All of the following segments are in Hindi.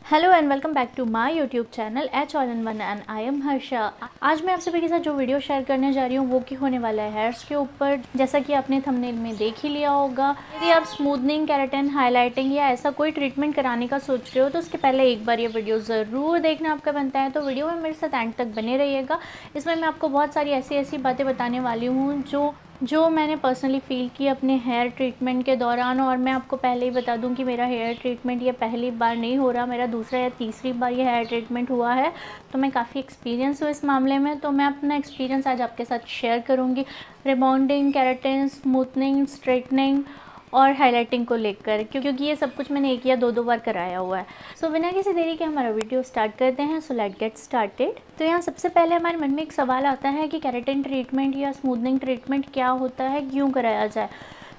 Hello and welcome back to my YouTube channel H all in one and I am Harsha. आज मैं आप सभी के साथ जो वीडियो शेयर करने जा रही हूँ वो की होने वाला है हेयर्स के ऊपर। जैसा कि आपने थंबनेल में देख ही लिया होगा, यदि आप स्मूथनिंग, केराटिन, हाईलाइटिंग या ऐसा कोई ट्रीटमेंट कराने का सोच रहे हो तो उसके पहले एक बार ये वीडियो ज़रूर देखना आपका बनता है। तो वीडियो में मेरे साथ एंड तक बने रहिएगा। इसमें मैं आपको बहुत सारी ऐसी बातें बताने वाली हूँ जो मैंने पर्सनली फ़ील की अपने हेयर ट्रीटमेंट के दौरान। और मैं आपको पहले ही बता दूं कि मेरा हेयर ट्रीटमेंट ये पहली बार नहीं हो रहा, मेरा दूसरा या तीसरी बार ये हेयर ट्रीटमेंट हुआ है। तो मैं काफ़ी एक्सपीरियंस हूँ इस मामले में। तो मैं अपना एक्सपीरियंस आज आपके साथ शेयर करूँगी रिबॉन्डिंग, केराटिन, स्मूथनिंग, स्ट्रेटनिंग और हाईलाइटिंग को लेकर, क्योंकि ये सब कुछ मैंने एक या दो बार कराया हुआ है। सो बिना किसी देरी के हमारा वीडियो स्टार्ट करते हैं। So let get started. तो यहाँ सबसे पहले हमारे मन में एक सवाल आता है कि केराटिन ट्रीटमेंट या स्मूथनिंग ट्रीटमेंट क्या होता है, क्यों कराया जाए।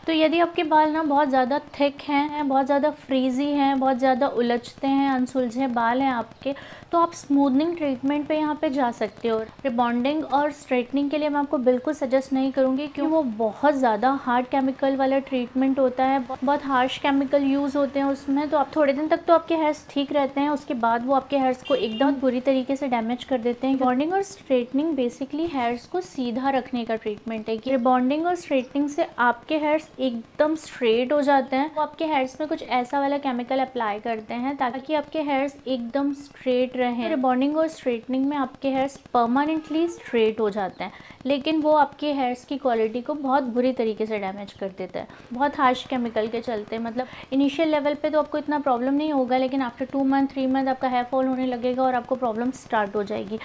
तो यदि आपके बाल ना बहुत ज़्यादा थिक हैं, बहुत ज़्यादा फ्रीजी हैं, बहुत ज़्यादा उलझते हैं, अनसुलझे बाल हैं आपके, तो आप स्मूथनिंग ट्रीटमेंट पे यहाँ पे जा सकते हो। रिबॉन्डिंग और स्ट्रेटनिंग के लिए मैं आपको बिल्कुल सजेस्ट नहीं करूँगी, क्योंकि वो बहुत ज़्यादा हार्ड केमिकल वाला ट्रीटमेंट होता है, बहुत हार्श केमिकल यूज़ होते हैं उसमें। तो आप थोड़े दिन तक तो आपके हेयर्स ठीक रहते हैं, उसके बाद वो आपके हेयर्स को एकदम बुरी तरीके से डैमेज कर देते हैं। रिबॉन्डिंग और स्ट्रेटनिंग बेसिकली हेयर्स को सीधा रखने का ट्रीटमेंट है। कि रिबॉन्डिंग और स्ट्रेटनिंग से आपके हेयर्स एकदम स्ट्रेट हो जाते हैं। वो आपके हेयर्स में कुछ ऐसा वाला केमिकल अप्लाई करते हैं ताकि आपके हेयर्स एकदम स्ट्रेट रहें। रिबॉन्डिंग और स्ट्रेटनिंग में आपके हेयर्स परमानेंटली स्ट्रेट हो जाते हैं, लेकिन वो आपके हेयर्स की क्वालिटी को बहुत बुरी तरीके से डैमेज कर देता है, बहुत हार्श केमिकल के चलते। मतलब इनिशियल लेवल पे तो आपको इतना प्रॉब्लम नहीं होगा, लेकिन आफ्टर 2 मंथ 3 मंथ आपका हेयर फॉल होने लगेगा और आपको प्रॉब्लम स्टार्ट हो जाएगी।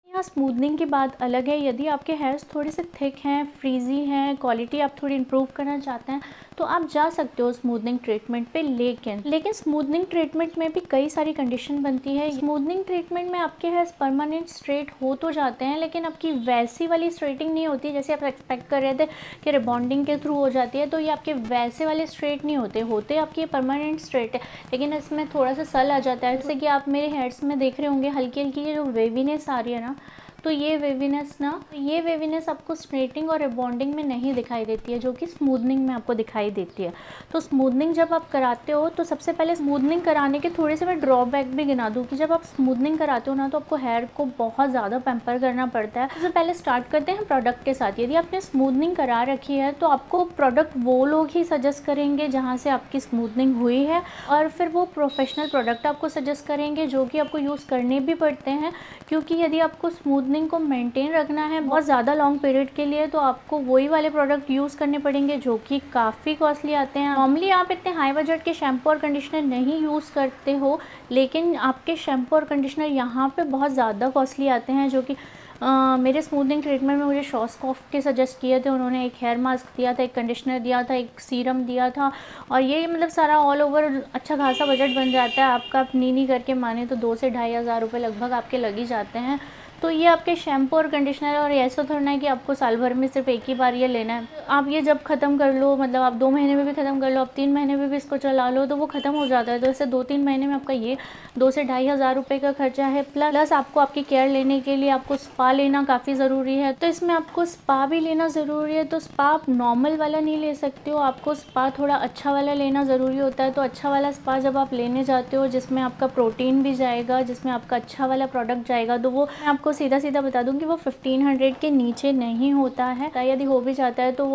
यहाँ स्मूथनिंग की बात अलग है। यदि आपके हेयर्स थोड़े से थिक हैं, फ्रीजी हैं, क्वालिटी आप थोड़ी इंप्रूव करना चाहते हैं तो आप जा सकते हो स्मूथनिंग ट्रीटमेंट पे। लेकिन स्मूथनिंग ट्रीटमेंट में भी कई सारी कंडीशन बनती है। स्मूथनिंग ट्रीटमेंट में आपके हेयर्स परमानेंट स्ट्रेट हो तो जाते हैं, लेकिन आपकी वैसी वाली स्ट्रेटिंग नहीं होती जैसे आप एक्सपेक्ट कर रहे थे कि रिबॉन्डिंग के थ्रू हो जाती है। तो ये आपके वैसे वाले स्ट्रेट नहीं होते आपकी परमानेंट स्ट्रेट है, लेकिन इसमें थोड़ा सा सल आ जाता है। जैसे कि आप मेरे हेयर्स में देख रहे होंगे हल्की हल्की ये जो वेवीनेस आ रही है ना, तो ये वेवीनेस आपको स्ट्रेटनिंग और रिबॉन्डिंग में नहीं दिखाई देती है, जो कि स्मूथनिंग में आपको दिखाई देती है। तो स्मूथनिंग जब आप कराते हो तो सबसे पहले स्मूथनिंग कराने के थोड़े से मैं ड्रॉबैक भी गिना दूँ कि जब आप स्मूथनिंग कराते हो ना तो आपको हेयर को बहुत ज़्यादा पैम्पर करना पड़ता है। सबसे पहले स्टार्ट करते हैं प्रोडक्ट के साथ। यदि आपने स्मूथनिंग करा रखी है तो आपको प्रोडक्ट वो लोग ही सजेस्ट करेंगे जहाँ से आपकी स्मूथनिंग हुई है, और फिर वो प्रोफेशनल प्रोडक्ट आपको सजेस्ट करेंगे जो कि आपको यूज़ करने भी पड़ते हैं। क्योंकि यदि आपको स्मूथनिंग को मेंटेन रखना है बहुत ज़्यादा लॉन्ग पीरियड के लिए तो आपको वही वाले प्रोडक्ट यूज़ करने पड़ेंगे जो कि काफ़ी कॉस्टली आते हैं। नॉर्मली आप इतने हाई बजट के शैम्पू और कंडीशनर नहीं यूज़ करते हो, लेकिन आपके शैम्पू और कंडीशनर यहाँ पे बहुत ज़्यादा कॉस्टली आते हैं। जो कि मेरे स्मूथनिंग ट्रीटमेंट में मुझे शॉस्कॉफ के सजेस्ट किए थे। उन्होंने एक हेयर मास्क दिया था, एक कंडीशनर दिया था, एक सीरम दिया था, और ये मतलब सारा ऑल ओवर अच्छा खासा बजट बन जाता है आपका। आप नी करके माने तो 2 से ढाई हज़ार रुपये लगभग आपके लग ही जाते हैं। तो ये आपके शैम्पू और कंडीशनर, और ऐसा थोड़ा है कि आपको साल भर में सिर्फ एक ही बार ये लेना है। आप ये जब ख़त्म कर लो, मतलब आप 2 महीने में भी ख़त्म कर लो, आप 3 महीने में भी इसको चला लो तो वो ख़त्म हो जाता है। तो ऐसे 2-3 महीने में आपका ये 2 से ढाई हज़ार रुपये का खर्चा है। प्लस आपको आपकी केयर लेने के लिए आपको स्पा लेना काफ़ी ज़रूरी है। तो इसमें आपको स्पा भी लेना ज़रूरी है। तो स्पा आप नॉर्मल वाला नहीं ले सकते हो, आपको स्पा थोड़ा अच्छा वाला लेना ज़रूरी होता है। तो अच्छा वाला स्पा जब आप लेने जाते हो जिसमें आपका प्रोटीन भी जाएगा, जिसमें आपका अच्छा वाला प्रोडक्ट जाएगा, तो वो मैं आपको सीधा बता दूं कि वो 1500 के नीचे नहीं होता है। यदि हो भी जाता है तो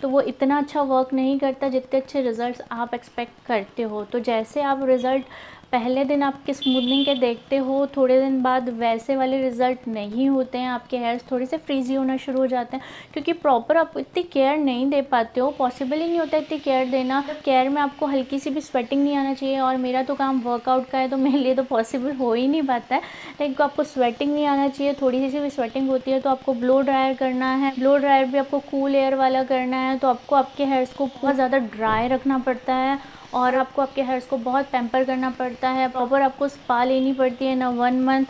वो इतना अच्छा वर्क नहीं करता जितने अच्छे रिजल्ट्स आप एक्सपेक्ट करते हो। तो जैसे आप रिज़ल्ट पहले दिन आपके स्मूथनिंग के देखते हो, थोड़े दिन बाद वैसे वाले रिज़ल्ट नहीं होते हैं। आपके हेयर्स थोड़े से फ्रीजी होना शुरू हो जाते हैं, क्योंकि प्रॉपर आप इतनी केयर नहीं दे पाते हो। पॉसिबल ही नहीं होता इतनी केयर देना। केयर में आपको हल्की सी भी स्वेटिंग नहीं आना चाहिए, और मेरा तो काम वर्कआउट का है तो मेरे लिए तो पॉसिबल हो ही नहीं पाता है। लेकिन आपको स्वेटिंग नहीं आना चाहिए, थोड़ी सी भी स्वेटिंग होती है तो आपको ब्लो ड्रायर करना है। ब्लो ड्रायर भी आपको कूल एयर वाला करना है। तो आपको आपके हेयर्स को बहुत ज़्यादा ड्राई रखना पड़ता है, और आपको आपके हेयर्स को बहुत पैम्पर करना पड़ता है। प्रॉपर आपको स्पा लेनी पड़ती है ना 1 मंथ,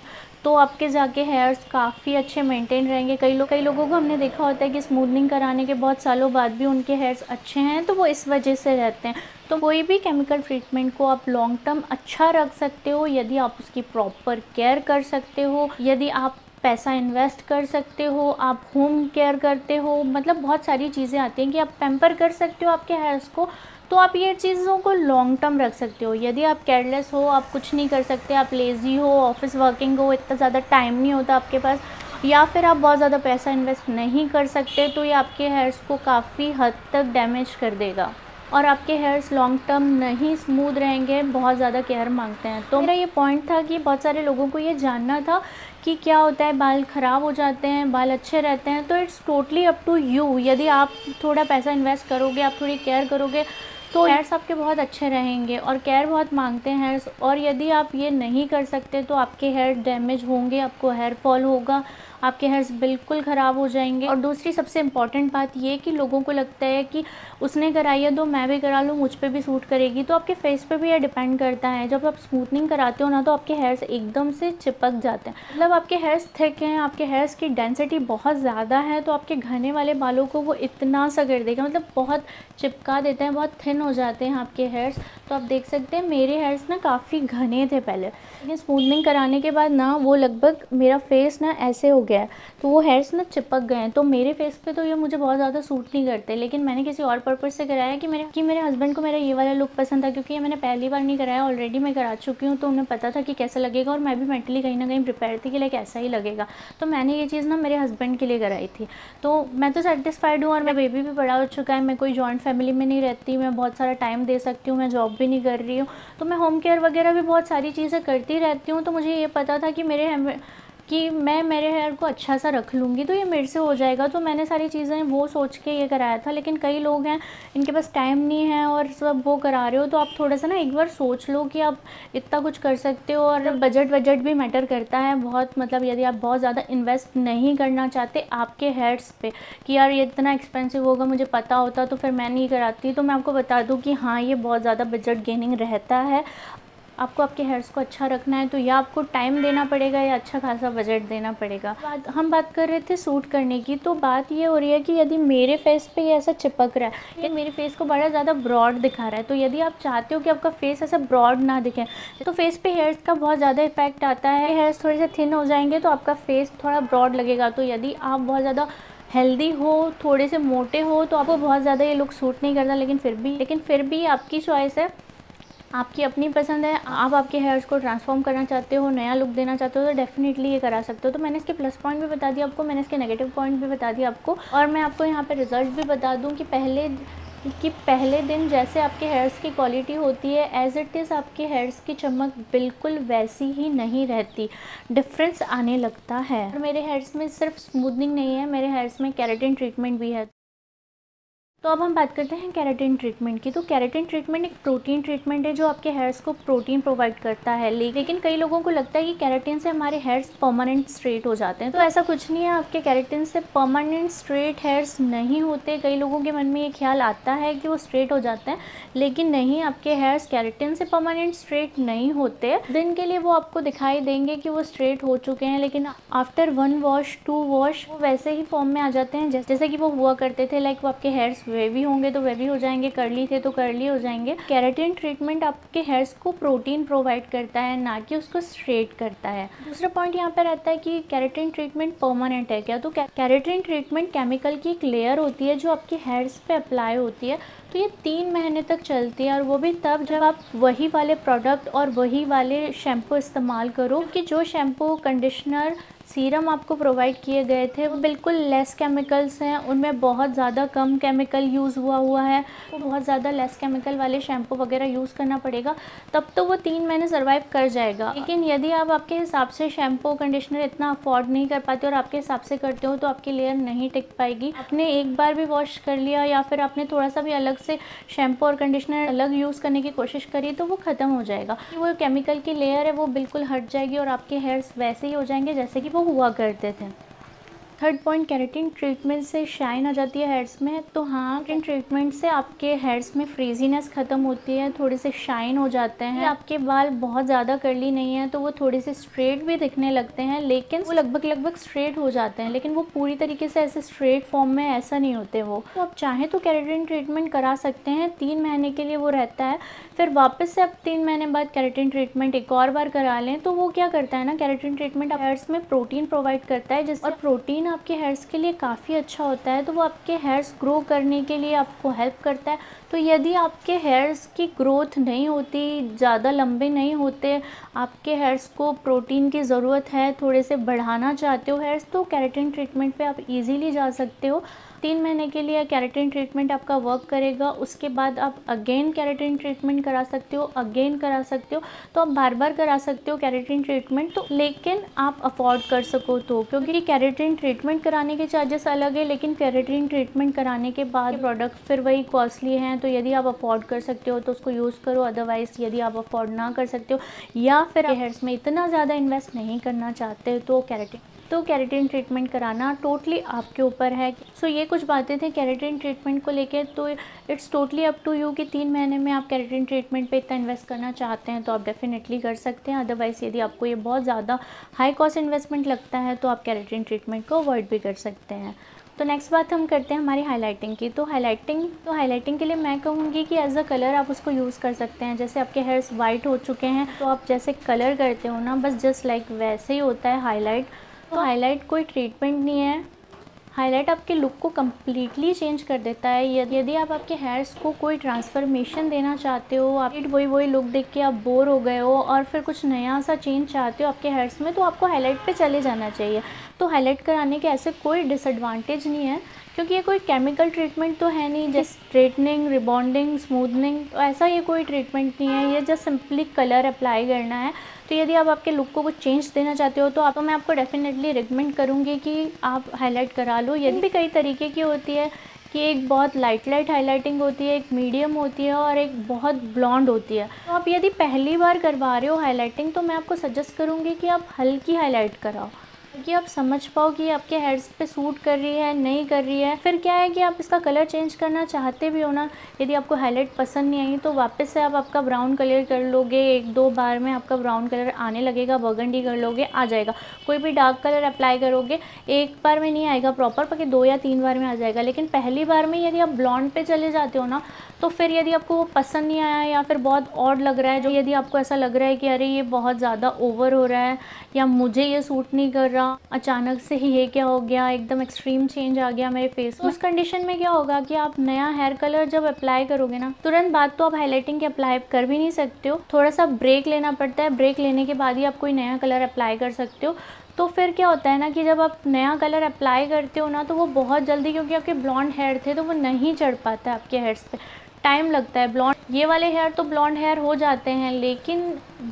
तो आपके जाके हेयर्स काफ़ी अच्छे मेंटेन रहेंगे। कई लोगों को हमने देखा होता है कि स्मूथनिंग कराने के बहुत सालों बाद भी उनके हेयर्स अच्छे हैं, तो वो इस वजह से रहते हैं। तो कोई भी केमिकल ट्रीटमेंट को आप लॉन्ग टर्म अच्छा रख सकते हो यदि आप उसकी प्रॉपर केयर कर सकते हो, यदि आप पैसा इन्वेस्ट कर सकते हो, आप होम केयर करते हो। मतलब बहुत सारी चीज़ें आती हैं कि आप पैम्पर कर सकते हो आपके हेयर्स को। तो आप ये चीज़ों को लॉन्ग टर्म रख सकते हो। यदि आप केयरलेस हो, आप कुछ नहीं कर सकते, आप लेज़ी हो, ऑफिस वर्किंग हो, इतना ज़्यादा टाइम नहीं होता आपके पास, या फिर आप बहुत ज़्यादा पैसा इन्वेस्ट नहीं कर सकते, तो ये आपके हेयर्स को काफ़ी हद तक डैमेज कर देगा और आपके हेयर्स लॉन्ग टर्म नहीं स्मूथ रहेंगे, बहुत ज़्यादा केयर मांगते हैं। तो मेरा ये पॉइंट था कि बहुत सारे लोगों को ये जानना था कि क्या होता है, बाल ख़राब हो जाते हैं, बाल अच्छे रहते हैं। तो it's totally up to you. यदि आप थोड़ा पैसा इन्वेस्ट करोगे, आप थोड़ी केयर करोगे, तो हेयर्स आपके बहुत अच्छे रहेंगे। और केयर बहुत मांगते हैं हेयर्स, और यदि आप ये नहीं कर सकते तो आपके हेयर डैमेज होंगे, आपको हेयर फॉल होगा, आपके हेयर्स बिल्कुल ख़राब हो जाएंगे। और दूसरी सबसे इम्पॉर्टेंट बात ये कि लोगों को लगता है कि उसने कराई है तो मैं भी करा लूँ, मुझ पे भी सूट करेगी। तो आपके फेस पे भी ये डिपेंड करता है। जब आप स्मूथनिंग कराते हो ना, तो आपके हेयर्स एकदम से चिपक जाते हैं, मतलब आपके हेयर्स थिक हैं, आपके हेयर्स की डेंसिटी बहुत ज़्यादा है, तो आपके घने वाले बालों को वो इतना सा कर देगा, मतलब बहुत चिपका देते हैं, बहुत थिन हो जाते हैं आपके हेयर्स। तो आप देख सकते हैं मेरे हेयर्स ना काफ़ी घने थे पहले, लेकिन स्मूथनिंग कराने के बाद ना वो लगभग मेरा फेस ना ऐसे हो गया है, तो वो हेयर्स ना चिपक गए हैं। तो मेरे फेस पे तो ये मुझे बहुत ज़्यादा सूट नहीं करते, लेकिन मैंने किसी और पर्पज़ से कराया कि मेरे हस्बैंड को मेरा ये वाला लुक पसंद था, क्योंकि ये मैंने पहली बार नहीं कराया, ऑलरेडी मैं करा चुकी हूँ, तो उन्हें पता था कि कैसा लगेगा, और मैं भी मेंटली कहीं ना कहीं प्रिपेयर थी कि लाइक ऐसा ही लगेगा। तो मैंने ये चीज़ ना मेरे हस्बैंड के लिए कराई थी, तो मैं तो सेटिस्फाइड हूँ। और मेरा बेबी भी बड़ा हो चुका है, मैं कोई जॉइंट फैमिली में नहीं रहती, मैं बहुत सारा टाइम दे सकती हूँ, मैं जॉब भी नहीं कर रही हूँ, तो मैं होम केयर वगैरह भी बहुत सारी चीज़ें करती रहती हूँ। तो मुझे ये पता था कि मैं मेरे हेयर को अच्छा सा रख लूँगी तो ये मेरे से हो जाएगा, तो मैंने सारी चीज़ें वो सोच के ये कराया था। लेकिन कई लोग हैं, इनके पास टाइम नहीं है और सब वो करा रहे हो, तो आप थोड़ा सा ना एक बार सोच लो कि आप इतना कुछ कर सकते हो। और बजट भी मैटर करता है बहुत, मतलब यदि आप बहुत ज़्यादा इन्वेस्ट नहीं करना चाहते आपके हेयर्स पे कि यार ये इतना एक्सपेंसिव होगा, मुझे पता होता तो फिर मैं नहीं कराती, तो मैं आपको बता दूँ कि हाँ, ये बहुत ज़्यादा बजट गेनिंग रहता है। आपको आपके हेयर्स को अच्छा रखना है तो या आपको टाइम देना पड़ेगा या अच्छा खासा बजट देना पड़ेगा। हम बात कर रहे थे सूट करने की, तो बात ये हो रही है कि यदि मेरे फेस पे ये ऐसा चिपक रहा है, ये मेरे फेस को बड़ा ज़्यादा ब्रॉड दिखा रहा है, तो यदि आप चाहते हो कि आपका फेस ऐसा ब्रॉड ना दिखे, तो फेस पे हेयर्स का बहुत ज़्यादा इफेक्ट आता है। हेयर्स थोड़े से थिन हो जाएंगे तो आपका फेस थोड़ा ब्रॉड लगेगा। तो यदि आप बहुत ज़्यादा हेल्दी हो, थोड़े से मोटे हो, तो आपको बहुत ज़्यादा ये लुक सूट नहीं करता। लेकिन फिर भी आपकी चॉइस है, आपकी अपनी पसंद है। आप आपके हेयर्स को ट्रांसफॉर्म करना चाहते हो, नया लुक देना चाहते हो, तो डेफिनेटली ये करा सकते हो। तो मैंने इसके प्लस पॉइंट भी बता दिया आपको, मैंने इसके नेगेटिव पॉइंट भी बता दिया आपको, और मैं आपको यहाँ पे रिजल्ट भी बता दूँ कि पहले दिन जैसे आपके हेयर्स की क्वालिटी होती है, एज इट इज़ आपके हेयर्स की चमक बिल्कुल वैसी ही नहीं रहती, डिफरेंस आने लगता है। और मेरे हेयर्स में सिर्फ स्मूथनिंग नहीं है, मेरे हेयर्स में केराटिन ट्रीटमेंट भी है। तो अब हम बात करते हैं केराटिन ट्रीटमेंट की। तो केराटिन ट्रीटमेंट एक प्रोटीन ट्रीटमेंट है जो आपके हेयर्स को प्रोटीन प्रोवाइड करता है। लेकिन कई लोगों को लगता है कि केराटिन से हमारे हेयर्स परमानेंट स्ट्रेट हो जाते हैं, तो ऐसा कुछ नहीं है। आपके केराटिन से परमानेंट स्ट्रेट हेयर्स नहीं होते। कई लोगों के मन में ये ख्याल आता है कि वो स्ट्रेट हो जाते हैं, लेकिन नहीं, आपके हेयर्स केराटिन से परमानेंट स्ट्रेट नहीं होते। दिन के लिए वो आपको दिखाई देंगे कि वो स्ट्रेट हो चुके हैं, लेकिन आफ्टर 1 वॉश 2 वॉश वो वैसे ही फॉर्म में आ जाते हैं जैसे कि वो हुआ करते थे। लाइक वो आपके हेयर्स वेवी होंगे तो वेवी हो जाएंगे, कर्ली थे तो कर्ली हो जाएंगे। केराटिन ट्रीटमेंट आपके हेयर्स को प्रोटीन प्रोवाइड करता है, ना कि उसको स्ट्रेट करता है। दूसरा पॉइंट यहाँ पे रहता है कि केराटिन ट्रीटमेंट परमानेंट है क्या। तो केराटिन ट्रीटमेंट केमिकल की एक लेयर होती है जो आपके हेयर्स पे अप्लाई होती है, तो ये 3 महीने तक चलती है, और वो भी तब जब आप वही वाले प्रोडक्ट और वही वाले शैम्पू इस्तेमाल करो। क्योंकि जो शैम्पू, कंडीशनर, सीरम आपको प्रोवाइड किए गए थे वो बिल्कुल लेस केमिकल्स हैं, उनमें बहुत ज़्यादा कम केमिकल यूज़ हुआ है। वो बहुत ज़्यादा लेस केमिकल वाले शैम्पू वगैरह यूज़ करना पड़ेगा, तब तो वो 3 महीने सर्वाइव कर जाएगा। लेकिन यदि आप आपके हिसाब से शैम्पू कंडीशनर इतना अफोर्ड नहीं कर पाते और आपके हिसाब से करते हो, तो आपकी लेयर नहीं टिक पाएगी। आपने एक बार भी वॉश कर लिया या फिर आपने थोड़ा सा भी अलग से शैम्पू और कंडीशनर अलग यूज़ करने की कोशिश करी, तो वो ख़त्म हो जाएगा। वो केमिकल की लेयर है वो बिल्कुल हट जाएगी और आपके हेयर्स वैसे ही हो जाएंगे जैसे कि वो हुआ करते थे। थर्ड पॉइंट, केराटिन ट्रीटमेंट से शाइन आ जाती है हेयर्स में। तो हाँ, केराटिन ट्रीटमेंट से आपके हेयर्स में फ्रीजीनेस ख़त्म होती है, थोड़े से शाइन हो जाते हैं। आपके बाल बहुत ज़्यादा कर्ली नहीं है तो वो थोड़े से स्ट्रेट भी दिखने लगते हैं, लेकिन वो लगभग स्ट्रेट हो जाते हैं, लेकिन वो पूरी तरीके से ऐसे स्ट्रेट फॉर्म में ऐसा नहीं होते वो। तो आप चाहें तो केराटिन ट्रीटमेंट करा सकते हैं, 3 महीने के लिए वो रहता है। फिर वापस से आप 3 महीने बाद केराटिन ट्रीटमेंट एक और बार करा लें। तो वो क्या करता है ना, केराटिन ट्रीटमेंट हेयर्स में प्रोटीन प्रोवाइड करता है, और प्रोटीन आपके हेयर्स के लिए काफ़ी अच्छा होता है, तो वो आपके हेयर्स ग्रो करने के लिए आपको हेल्प करता है। तो यदि आपके हेयर्स की ग्रोथ नहीं होती, ज़्यादा लंबे नहीं होते, आपके हेयर्स को प्रोटीन की ज़रूरत है, थोड़े से बढ़ाना चाहते हो हेयर्स, तो केराटिन ट्रीटमेंट पे आप इजीली जा सकते हो। 3 महीने के लिए केराटिन ट्रीटमेंट आपका वर्क करेगा, उसके बाद आप अगेन केराटिन ट्रीटमेंट करा सकते हो, अगेन करा सकते हो। तो आप बार बार करा सकते हो केराटिन ट्रीटमेंट, तो लेकिन आप अफोर्ड कर सको तो, क्योंकि केराटिन ट्रीटमेंट कराने के चार्जेस अलग है, लेकिन केराटिन ट्रीटमेंट कराने के बाद प्रोडक्ट फिर वही कॉस्टली हैं। तो यदि आप अफोर्ड कर सकते हो तो उसको यूज़ करो, अदरवाइज़ यदि आप अफोर्ड ना कर सकते हो या फिर हेयर्स में इतना ज़्यादा इन्वेस्ट नहीं करना चाहते तो केराटिन ट्रीटमेंट कराना टोटली आपके ऊपर है। सो ये कुछ बातें थे केराटिन ट्रीटमेंट को लेके। तो it's totally up to you कि 3 महीने में आप केराटिन ट्रीटमेंट पे इतना इन्वेस्ट करना चाहते हैं तो आप डेफिनेटली कर सकते हैं। अदरवाइज़ यदि आपको ये बहुत ज़्यादा हाई कॉस्ट इन्वेस्टमेंट लगता है तो आप केराटिन ट्रीटमेंट को अवॉइड भी कर सकते हैं। तो नेक्स्ट बात हम करते हैं हमारी हाइलाइटिंग की। तो हाइलाइटिंग के लिए मैं कहूँगी कि एज अ कलर आप उसको यूज़ कर सकते हैं। जैसे आपके हेयर्स वाइट हो चुके हैं तो आप जैसे कलर करते हो ना, बस जस्ट लाइक वैसे ही होता है हाईलाइट। तो हाईलाइट कोई ट्रीटमेंट नहीं है, हाईलाइट आपके लुक को कम्प्लीटली चेंज कर देता है। यदि आप आपके हेयर्स को कोई ट्रांसफॉर्मेशन देना चाहते हो, आप वही लुक देख के आप बोर हो गए हो और फिर कुछ नया सा चेंज चाहते हो आपके हेयर्स में, तो आपको हाईलाइट पे चले जाना चाहिए। तो हाईलाइट कराने के ऐसे कोई डिसएडवांटेज नहीं है, क्योंकि ये कोई केमिकल ट्रीटमेंट तो है नहीं जैसे स्ट्रेटनिंग, रिबॉन्डिंग, स्मूथनिंग, तो ऐसा ये कोई ट्रीटमेंट नहीं है। ये जस्ट सिंपली कलर अप्लाई करना है। तो यदि आप आपके लुक को कुछ चेंज देना चाहते हो तो मैं आपको डेफिनेटली रिकमेंड करूँगी कि आप हाईलाइट करा लो। यदि भी कई तरीके की होती है कि एक बहुत लाइट हाइलाइटिंग होती है, एक मीडियम होती है और एक बहुत ब्लॉन्ड होती है। तो आप यदि पहली बार करवा रहे हो हाइलाइटिंग तो मैं आपको सजेस्ट करूँगी कि आप हल्की हाइलाइट कराओ, कि आप समझ पाओ कि आपके हेयर्स पे सूट कर रही है नहीं कर रही है। फिर क्या है कि आप इसका कलर चेंज करना चाहते भी हो ना, यदि आपको हाईलाइट पसंद नहीं आई तो वापस से आप आपका ब्राउन कलर कर लोगे, 1-2 बार में आपका ब्राउन कलर आने लगेगा, बर्गंडी कर लोगे, आ जाएगा। कोई भी डार्क कलर अप्लाई करोगे एक बार में नहीं आएगा प्रॉपर, बल्कि 2 या 3 बार में आ जाएगा। लेकिन पहली बार में यदि आप ब्लॉन्ड पे चले जाते हो ना, तो फिर यदि आपको वो पसंद नहीं आया या फिर बहुत ऑड लग रहा है, जो यदि आपको ऐसा लग रहा है कि अरे ये बहुत ज़्यादा ओवर हो रहा है या मुझे ये सूट नहीं कर रहा, अचानक से ही ये क्या हो गया, एकदम एक्सट्रीम चेंज आ गया मेरे फेस में, उस कंडीशन में क्या होगा कि आप नया हेयर कलर जब अप्लाई करोगे ना, तुरंत बाद तो आप हाइलाइटिंग के अप्लाई कर भी नहीं सकते हो, थोड़ा सा ब्रेक लेना पड़ता है। ब्रेक लेने के बाद ही आप कोई नया कलर अप्लाई कर सकते हो। तो फिर क्या होता है ना कि जब आप नया कलर अप्लाई करते हो ना, तो वो बहुत जल्दी, क्योंकि आपके ब्लॉन्ड हेयर थे तो वो नहीं चढ़ पाता है आपके हेयर्स पे, टाइम लगता है। ब्लॉन्ड ये वाले हेयर तो ब्लॉन्ड हेयर हो जाते हैं, लेकिन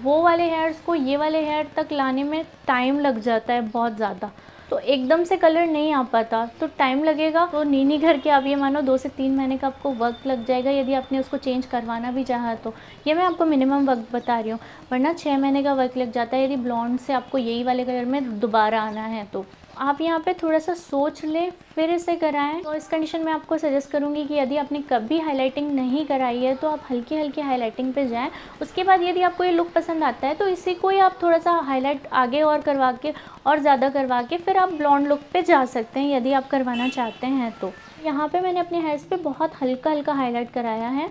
वो वाले हेयर्स को ये वाले हेयर तक लाने में टाइम लग जाता है बहुत ज़्यादा। तो एकदम से कलर नहीं आ पाता, तो टाइम लगेगा। तो नीनी घर के आप ये मानो 2 से 3 महीने का आपको वक्त लग जाएगा यदि आपने उसको चेंज करवाना भी चाहा तो। ये मैं आपको मिनिमम वक्त बता रही हूँ, वरना 6 महीने का वक्त लग जाता है यदि ब्लॉन्ड से आपको यही वाले कलर में दोबारा आना है। तो आप यहाँ पे थोड़ा सा सोच लें फिर इसे कराएं। तो इस कंडीशन में आपको सजेस्ट करूँगी कि यदि आपने कभी हाइलाइटिंग नहीं कराई है तो आप हल्की हल्की हाइलाइटिंग पे जाएं। उसके बाद यदि आपको ये लुक पसंद आता है तो इसी को ही आप थोड़ा सा हाईलाइट आगे और करवा के और ज़्यादा करवा के फिर आप ब्लॉन्ड लुक पे जा सकते हैं यदि आप करवाना चाहते हैं। तो यहाँ पे मैंने अपने हेयर्स पे बहुत हल्का हल्का हाईलाइट कराया है,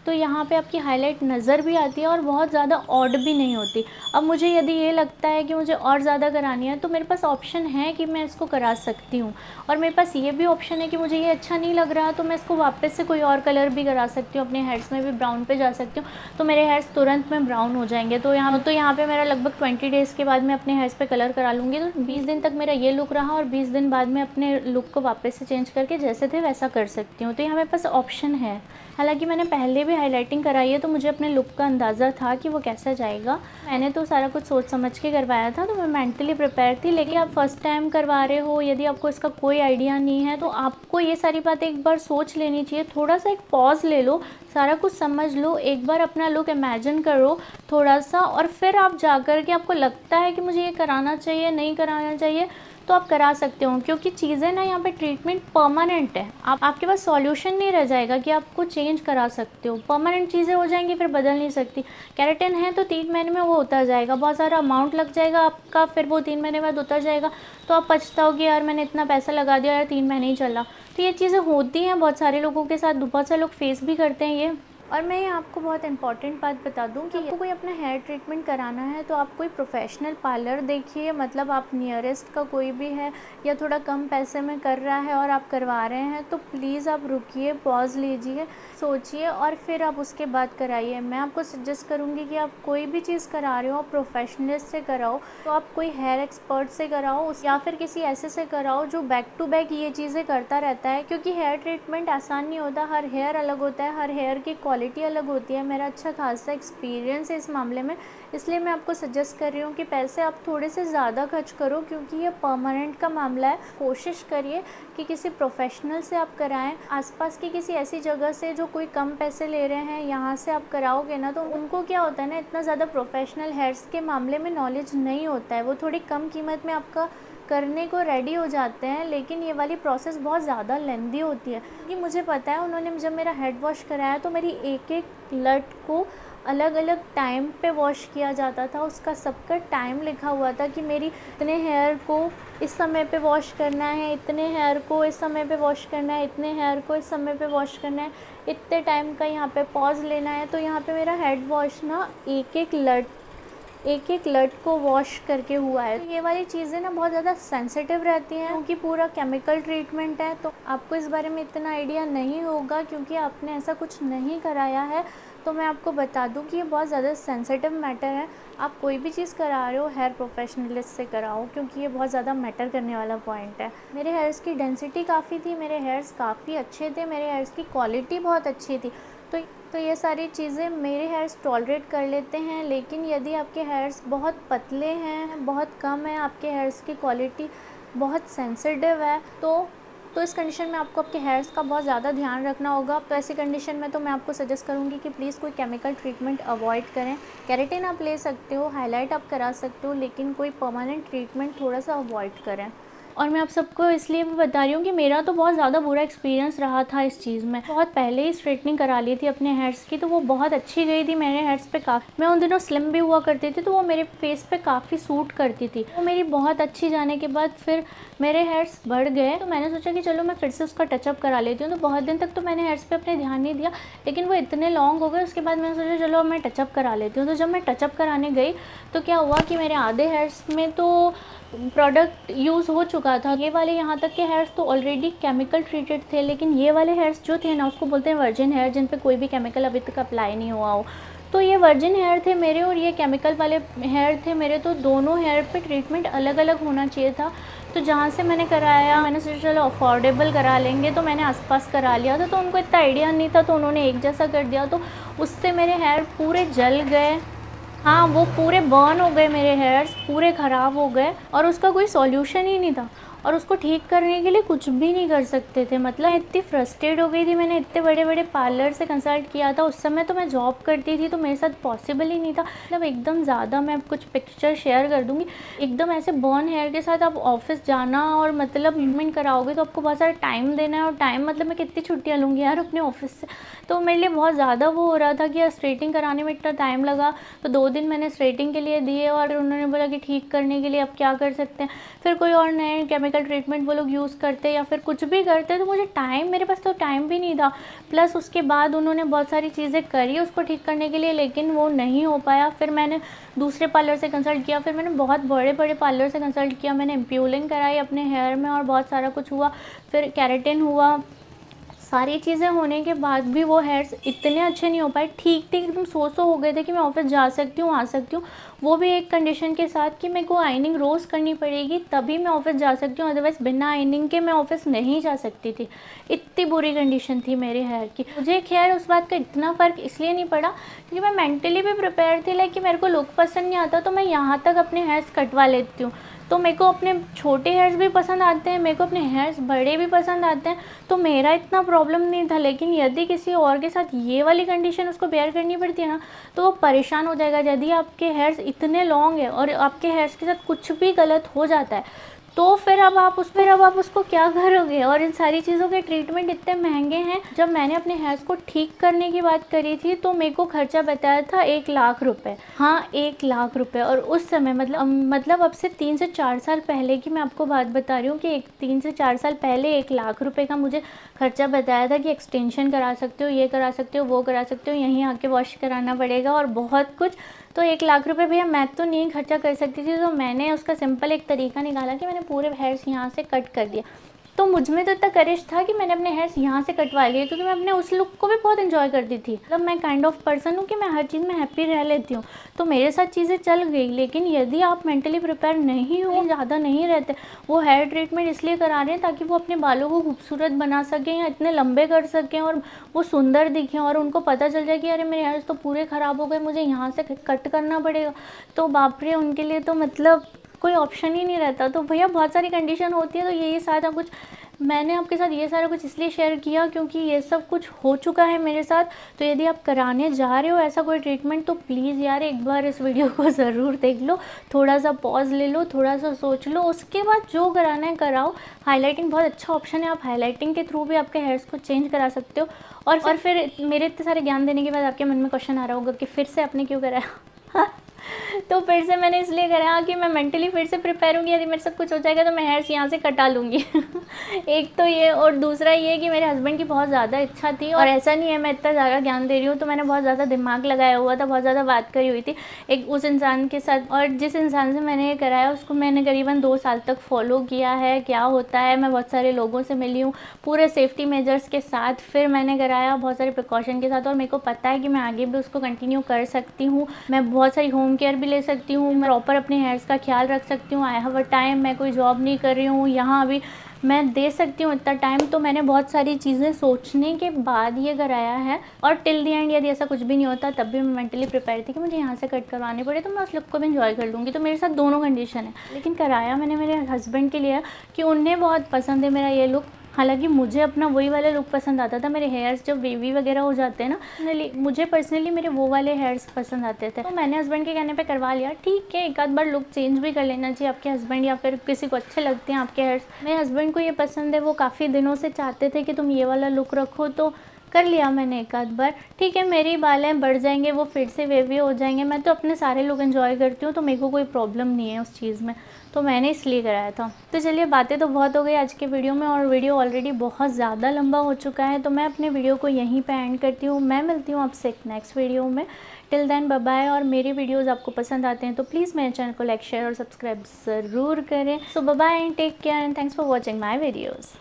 तो यहाँ पे आपकी हाईलाइट नज़र भी आती है और बहुत ज़्यादा ऑड भी नहीं होती। अब मुझे यदि ये लगता है कि मुझे और ज़्यादा करानी है तो मेरे पास ऑप्शन है कि मैं इसको करा सकती हूँ, और मेरे पास ये भी ऑप्शन है कि मुझे ये अच्छा नहीं लग रहा तो मैं इसको वापस से कोई और कलर भी करा सकती हूँ, अपने हेयर्स में भी ब्राउन पे जा सकती हूँ, तो मेरे हेयर्स तुरंत में ब्राउन हो जाएंगे। तो यहाँ पे मेरा लगभग 20 डेज़ के बाद मैं अपने हेयर्स पे कलर करा लूँगी, तो 20 दिन तक मेरा ये लुक रहा और 20 दिन बाद में अपने लुक को वापस से चेंज करके जैसे थे वैसा कर सकती हूँ। तो यहाँ मेरे पास ऑप्शन है। हालांकि मैंने पहले भी हाइलाइटिंग कराई है तो मुझे अपने लुक का अंदाज़ा था कि वो कैसा जाएगा। मैंने तो सारा कुछ सोच समझ के करवाया था, तो मैं मेंटली प्रिपेयर थी। लेकिन आप फर्स्ट टाइम करवा रहे हो, यदि आपको इसका कोई आइडिया नहीं है तो आपको ये सारी बातें एक बार सोच लेनी चाहिए। थोड़ा सा एक पॉज ले लो, सारा कुछ समझ लो, एक बार अपना लुक इमेजिन करो थोड़ा सा, और फिर आप जा कर के आपको लगता है कि मुझे ये कराना चाहिए नहीं कराना चाहिए तो आप करा सकते हो। क्योंकि चीज़ें ना यहाँ पे ट्रीटमेंट परमानेंट है, आपके पास सॉल्यूशन नहीं रह जाएगा कि आपको चेंज करा सकते हो। परमानेंट चीज़ें हो जाएंगी फिर बदल नहीं सकती। केराटिन है तो 3 महीने में वो उतर जाएगा, बहुत सारा अमाउंट लग जाएगा आपका, फिर वो 3 महीने बाद उतर जाएगा तो आप पछताओगे यार मैंने इतना पैसा लगा दिया यार 3 महीने ही चला। तो ये चीज़ें होती हैं बहुत सारे लोगों के साथ, बहुत सारे लोग फेस भी करते हैं ये। और मैं आपको बहुत इंपॉर्टेंट बात बता दूं कि आपको कोई अपना हेयर ट्रीटमेंट कराना है तो आप कोई प्रोफेशनल पार्लर देखिए, मतलब आप नियरेस्ट का कोई भी है या थोड़ा कम पैसे में कर रहा है और आप करवा रहे हैं तो प्लीज़ आप रुकिए, पॉज लीजिए, सोचिए और फिर आप उसके बाद कराइए। मैं आपको सजेस्ट करूँगी कि आप कोई भी चीज़ करा रहे हो आप प्रोफेशनलिस्ट से कराओ, तो आप कोई हेयर एक्सपर्ट से कराओ या फिर किसी ऐसे से कराओ जो बैक टू बैक ये चीज़ें करता रहता है, क्योंकि हेयर ट्रीटमेंट आसान नहीं होता, हर हेयर अलग होता है, हर हेयर की क्वालिटी अलग होती है। मेरा अच्छा खासा एक्सपीरियंस है इस मामले में, इसलिए मैं आपको सजेस्ट कर रही हूँ कि पैसे आप थोड़े से ज़्यादा खर्च करो, क्योंकि ये परमानेंट का मामला है। कोशिश करिए कि किसी प्रोफेशनल से आप कराएं, आसपास की किसी ऐसी जगह से जो कोई कम पैसे ले रहे हैं यहाँ से आप कराओगे ना, तो उनको क्या होता है ना, इतना ज़्यादा प्रोफेशनल हेयर्स के मामले में नॉलेज नहीं होता है, वो थोड़ी कम कीमत में आपका करने को रेडी हो जाते हैं, लेकिन ये वाली प्रोसेस बहुत ज़्यादा लेंदी होती है। क्योंकि मुझे पता है, उन्होंने जब मेरा हेड वॉश कराया तो मेरी एक एक लट को अलग अलग टाइम पे वॉश किया जाता था, उसका सबका टाइम लिखा हुआ था कि मेरी इतने हेयर को इस समय पे वॉश करना है, इतने हेयर को इस समय पे वॉश करना है, इतने हेयर को इस समय पे वॉश करना है, इतने टाइम का यहाँ पे पॉज लेना है। तो यहाँ पे मेरा हेड वॉश ना एक एक लट को वॉश करके हुआ है। तो ये वाली चीज़ें ना बहुत ज़्यादा सेंसिटिव रहती हैं, क्योंकि पूरा केमिकल ट्रीटमेंट है, तो आपको इस बारे में इतना आइडिया नहीं होगा क्योंकि आपने ऐसा कुछ नहीं कराया है। तो मैं आपको बता दूं कि ये बहुत ज़्यादा सेंसिटिव मैटर है। आप कोई भी चीज़ करा रहे हो हेयर प्रोफेशनलिस्ट से कराओ, क्योंकि ये बहुत ज़्यादा मैटर करने वाला पॉइंट है। मेरे हेयर्स की डेंसिटी काफ़ी थी, मेरे हेयर्स काफ़ी अच्छे थे, मेरे हेयर्स की क्वालिटी बहुत अच्छी थी, तो ये सारी चीज़ें मेरे हेयर्स टॉलरेट कर लेते हैं। लेकिन यदि आपके हेयर्स बहुत पतले हैं, बहुत कम है, आपके हेयर्स की क्वालिटी बहुत सेंसिटिव है, तो इस कंडीशन में आपको आपके हेयर्स का बहुत ज़्यादा ध्यान रखना होगा। तो ऐसी कंडीशन में तो मैं आपको सजेस्ट करूँगी कि प्लीज़ कोई केमिकल ट्रीटमेंट अवॉइड करें। केराटिन आप ले सकते हो, हाईलाइट आप करा सकते हो, लेकिन कोई परमानेंट ट्रीटमेंट थोड़ा सा अवॉइड करें। और मैं आप सबको इसलिए भी बता रही हूँ कि मेरा तो बहुत ज़्यादा बुरा एक्सपीरियंस रहा था इस चीज़ में। बहुत पहले ही स्ट्रेटनिंग करा ली थी अपने हेयर्स की, तो वो बहुत अच्छी गई थी मेरे हेयर्स पे काफ़ी। मैं उन दिनों स्लिम भी हुआ करती थी, तो वो मेरे फेस पे काफ़ी सूट करती थी। वो मेरी बहुत अच्छी जाने के बाद फिर मेरे हेयर्स बढ़ गए, तो मैंने सोचा कि चलो मैं फिर से उसका टचअप करा लेती हूँ। तो बहुत दिन तक तो मैंने हेयर्स पे अपने ध्यान नहीं दिया, लेकिन वो इतने लॉन्ग हो गए, उसके बाद मैंने सोचा चलो मैं टचअप करा लेती हूँ। तो जब मैं टचअप कराने गई तो क्या हुआ कि मेरे आधे हेयर्स में तो प्रोडक्ट यूज़ हो चुका था। ये वाले यहाँ तक के हेयर्स तो ऑलरेडी केमिकल ट्रीटेड थे, लेकिन ये वाले हेयर्स जो थे ना, उसको बोलते हैं वर्जिन हेयर, जिन पे कोई भी केमिकल अभी तक अप्लाई नहीं हुआ हो। तो ये वर्जिन हेयर थे मेरे और ये केमिकल वाले हेयर थे मेरे, तो दोनों हेयर पे ट्रीटमेंट अलग अलग होना चाहिए था। तो जहाँ से मैंने कराया, मैंने सोचा चलो अफोर्डेबल करा लेंगे, तो मैंने आसपास करा लिया था। तो उनको इतना आइडिया नहीं था, तो उन्होंने एक जैसा कर दिया, तो उससे मेरे हेयर पूरे जल गए। हाँ, वो पूरे बर्न हो गए, मेरे हेयर्स पूरे ख़राब हो गए और उसका कोई सॉल्यूशन ही नहीं था, और उसको ठीक करने के लिए कुछ भी नहीं कर सकते थे। मतलब इतनी फ्रस्ट्रेट हो गई थी, मैंने इतने बड़े बड़े पार्लर से कंसल्ट किया था। उस समय तो मैं जॉब करती थी, तो मेरे साथ पॉसिबल ही नहीं था। मतलब एकदम ज़्यादा, मैं कुछ पिक्चर शेयर कर दूँगी, एकदम ऐसे बर्न हेयर के साथ आप ऑफिस जाना और मतलब ट्रीटमेंट कराओगे तो आपको बहुत सारा टाइम देना है, और टाइम मतलब मैं कितनी छुट्टियाँ लूँगी यार अपने ऑफिस से। तो मेरे लिए बहुत ज़्यादा वो हो रहा था कि यार स्ट्रेटिंग कराने में इतना टाइम लगा। तो 2 दिन मैंने स्ट्रेटिंग के लिए दिए और उन्होंने बोला कि ठीक करने के लिए अब क्या कर सकते हैं, फिर कोई और नए केमिकल ट्रीटमेंट वो लोग यूज़ करते या फिर कुछ भी करते। तो मुझे मेरे पास तो टाइम भी नहीं था। प्लस उसके बाद उन्होंने बहुत सारी चीज़ें करी उसको ठीक करने के लिए, लेकिन वो नहीं हो पाया। फिर मैंने दूसरे पार्लर से कंसल्ट किया, फिर मैंने बहुत बड़े बड़े पार्लर से कंसल्ट किया, मैंने इम्प्यूलिंग कराई अपने हेयर में और बहुत सारा कुछ हुआ, फिर केराटिन हुआ। सारी चीज़ें होने के बाद भी वो हेयर्स इतने अच्छे नहीं हो पाए। ठीक एकदम सो हो गए थे कि मैं ऑफिस जा सकती हूँ, आ सकती हूँ। वो भी एक कंडीशन के साथ कि मेरे को आइनिंग रोज़ करनी पड़ेगी, तभी मैं ऑफिस जा सकती हूँ, अदरवाइज़ बिना आइनिंग के मैं ऑफिस नहीं जा सकती थी। इतनी बुरी कंडीशन थी मेरे हेयर की। मुझे खैर उस बात का इतना फ़र्क इसलिए नहीं पड़ा क्योंकि मैं मेंटली भी प्रिपेयर थी, लाइक कि मेरे को लुक पसंद नहीं आता तो मैं यहाँ तक अपने हेयर्स कटवा लेती हूँ। तो मेरे को अपने छोटे हेयर्स भी पसंद आते हैं, मेरे को अपने हेयर्स बड़े भी पसंद आते हैं, तो मेरा इतना प्रॉब्लम नहीं था। लेकिन यदि किसी और के साथ ये वाली कंडीशन उसको बेयर करनी पड़ती है ना, तो वो परेशान हो जाएगा। यदि आपके हेयर्स इतने लॉन्ग है और आपके हेयर्स के साथ कुछ भी गलत हो जाता है, तो फिर अब आप उसको क्या करोगे। और इन सारी चीज़ों के ट्रीटमेंट इतने महंगे हैं। जब मैंने अपने हेयर्स को ठीक करने की बात करी थी तो मेरे को खर्चा बताया था 1 लाख रुपए। हाँ, 1 लाख रुपए। और उस समय मतलब अब से 3 से 4 साल पहले की मैं आपको बात बता रही हूँ कि 3 से 4 साल पहले 1 लाख रुपए का मुझे खर्चा बताया था कि एक्सटेंशन करा सकते हो, ये करा सकते हो, वो करा सकते हो, यहीं आके वॉश कराना पड़ेगा और बहुत कुछ। तो 1 लाख रुपए भैया मैं तो नहीं खर्चा कर सकती थी, तो मैंने उसका सिंपल एक तरीका निकाला कि मैंने पूरे हेयर्स यहाँ से कट कर दिया। तो मुझ में तो इतना करेज था कि मैंने अपने हेयर्स यहाँ से कटवा लिए, क्योंकि मैं अपने उस लुक को भी बहुत एंजॉय करती थी। मतलब मैं काइंड ऑफ पर्सन हूँ कि मैं हर चीज़ में हैप्पी रह लेती हूँ, तो मेरे साथ चीज़ें चल गई। लेकिन यदि आप मेंटली प्रिपेयर नहीं हो, ज़्यादा नहीं रहते, वो हेयर ट्रीटमेंट इसलिए करा रहे हैं ताकि वो अपने बालों को खूबसूरत बना सकें या इतने लंबे कर सकें और वो सुंदर दिखें, और उनको पता चल जाए कि अरे मेरे हेयर्स तो पूरे ख़राब हो गए, मुझे यहाँ से कट करना पड़ेगा, तो बाप रे, उनके लिए तो मतलब कोई ऑप्शन ही नहीं रहता। तो भैया बहुत सारी कंडीशन होती है, तो यही सारा कुछ मैंने आपके साथ ये सारा कुछ इसलिए शेयर किया क्योंकि ये सब कुछ हो चुका है मेरे साथ। तो यदि आप कराने जा रहे हो ऐसा कोई ट्रीटमेंट, तो प्लीज़ यार एक बार इस वीडियो को ज़रूर देख लो, थोड़ा सा पॉज ले लो, थोड़ा सा सोच लो, उसके बाद जो कराना है कराओ। हाईलाइटिंग बहुत अच्छा ऑप्शन है, आप हाईलाइटिंग के थ्रू भी आपके हेयर्स को चेंज करा सकते हो। और फिर मेरे इतने सारे ज्ञान देने के बाद आपके मन में क्वेश्चन आ रहा होगा कि फिर से आपने क्यों कराया। तो फिर से मैंने इसलिए करा कि मैं मेंटली फिर से प्रिपेयर हूँ, यदि मेरे सब कुछ हो जाएगा तो मैं हेयर्स यहाँ से कटा लूँगी। एक तो ये, और दूसरा ये कि मेरे हस्बैंड की बहुत ज़्यादा इच्छा थी, और ऐसा नहीं है मैं इतना ज़्यादा ज्ञान दे रही हूँ, तो मैंने बहुत ज़्यादा दिमाग लगाया हुआ था, बहुत ज़्यादा बात करी हुई थी एक उस इंसान के साथ, और जिस इंसान से मैंने ये कराया उसको मैंने करीबन 2 साल तक फॉलो किया है क्या होता है। मैं बहुत सारे लोगों से मिली हूँ पूरे सेफ्टी मेजर्स के साथ, फिर मैंने कराया बहुत सारे प्रिकॉशन के साथ, और मेरे को पता है कि मैं आगे भी उसको कंटिन्यू कर सकती हूँ। मैं बहुत सारी होम केयर भी ले सकती हूँ, मैं प्रॉपर अपने हेयर्स का ख्याल रख सकती हूँ। आई हैव अ टाइम, मैं कोई जॉब नहीं कर रही हूँ यहाँ अभी, मैं दे सकती हूँ इतना टाइम। तो मैंने बहुत सारी चीज़ें सोचने के बाद ये कराया है, और टिल दी एंड यदि ऐसा कुछ भी नहीं होता तब भी मैं मेंटली प्रिपेयर थी कि मुझे यहाँ से कट करवाने पड़े तो मैं उस लुक को भी एंजॉय कर लूँगी। तो मेरे साथ दोनों कंडीशन है, लेकिन कराया मैंने मेरे हस्बैंड के लिए कि उन्हें बहुत पसंद है मेरा ये लुक। हालांकि मुझे अपना वही वाला लुक पसंद आता था, मेरे हेयर्स जब वेवी वगैरह हो जाते हैं ना, मुझे पर्सनली मेरे वो वाले हेयर्स पसंद आते थे। तो मैंने हस्बैंड के कहने पे करवा लिया। ठीक है, एक आध बार लुक चेंज भी कर लेना चाहिए, आपके हस्बैंड या फिर किसी को अच्छे लगते हैं आपके हेयर्स। मेरे हस्बैंड को ये पसंद है, वो काफ़ी दिनों से चाहते थे कि तुम ये वाला लुक रखो, तो कर लिया मैंने एक आध बार। ठीक है, मेरी बालें बढ़ जाएंगे, वो फिर से वेवी हो जाएंगे, मैं तो अपने सारे लुक एंजॉय करती हूँ, तो मेरे को कोई प्रॉब्लम नहीं है उस चीज़ में, तो मैंने इसलिए कराया था। तो चलिए, बातें तो बहुत हो गई आज के वीडियो में, और वीडियो ऑलरेडी बहुत ज़्यादा लंबा हो चुका है, तो मैं अपने वीडियो को यहीं पे एंड करती हूँ। मैं मिलती हूँ आपसे एक नेक्स्ट वीडियो में। Till then bye bye. और मेरी वीडियोस आपको पसंद आते हैं तो प्लीज़ मेरे चैनल को लाइक, शेयर और सब्सक्राइब ज़रूर करें। So bye bye, take care and thanks for watching my videos.